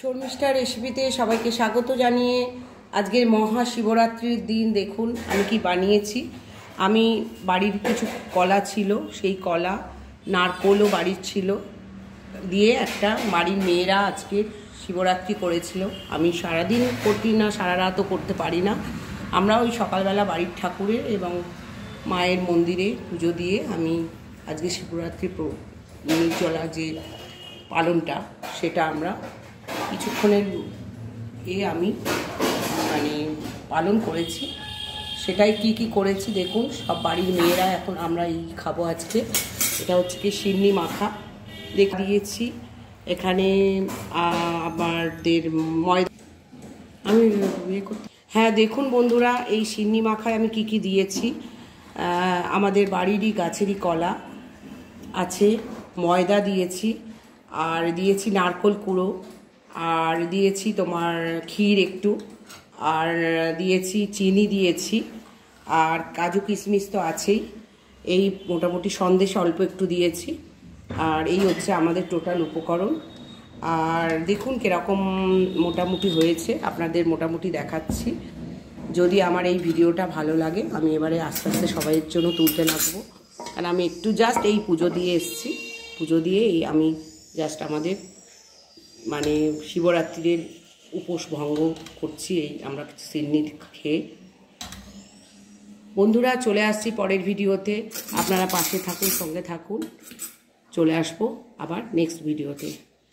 শর্মিষ্ঠা রেসিপিতে সবাইকে স্বাগত জানিয়ে আজকের মহাশিবরাত্রির দিন দেখুন আমি কি বানিয়েছি। আমি বাড়ির কিছু কলা ছিল, সেই কলা নারকোলও বাড়ির ছিল দিয়ে একটা বাড়ির মেয়েরা আজকে শিবরাত্রি করেছিল। আমি সারাদিন করতে না, সারা রাতও করতে পারি না। আমরা ওই সকালবেলা বাড়ির ঠাকুরের এবং মায়ের মন্দিরে পুজো দিয়ে আমি আজকে শিবরাত্রি নির্জলা যে পালনটা সেটা আমরা কিছুক্ষণের আমি পালন করেছি। সেটাই কি করেছি দেখুন। সব বাড়ির মেয়েরা এখন আমরা খাবো আজকে। এটা হচ্ছে কি সিন্নি মাখা দেখে দিয়েছি। এখানে আমাদের ময়দা আমি হ্যাঁ দেখুন বন্ধুরা, এই সিন্নি মাখায় আমি কি দিয়েছি। আমাদের বাড়িরই গাছেরই কলা আছে, ময়দা দিয়েছি, আর দিয়েছি নারকোল কুড়ো, আর দিয়েছি তোমার ক্ষীর একটু, আর দিয়েছি চিনি দিয়েছি, আর কাজু কিশমিশ তো আছেই। এই মোটামুটি সন্দেশ অল্প একটু দিয়েছি। আর এই হচ্ছে আমাদের টোটাল উপকরণ। আর দেখুন কীরকম মোটামুটি হয়েছে, আপনাদের মোটামুটি দেখাচ্ছি। যদি আমার এই ভিডিওটা ভালো লাগে আমি এবারে আস্তে আস্তে সবাইয়ের জন্য তুলতে লাগবো। কারণ আমি একটু জাস্ট এই পুজো দিয়ে এসেছি। পুজো দিয়ে আমি জাস্ট আমাদের শিবরাত্রির উপোস ভঙ্গ করছি। আমরা সিন্নি খেয়ে। বন্ধুরা চলে আসছি পরের ভিডিওতে, আপনারা পাশে থাকুন, সঙ্গে থাকুন। চলে আসবো আবার নেক্সট ভিডিওতে।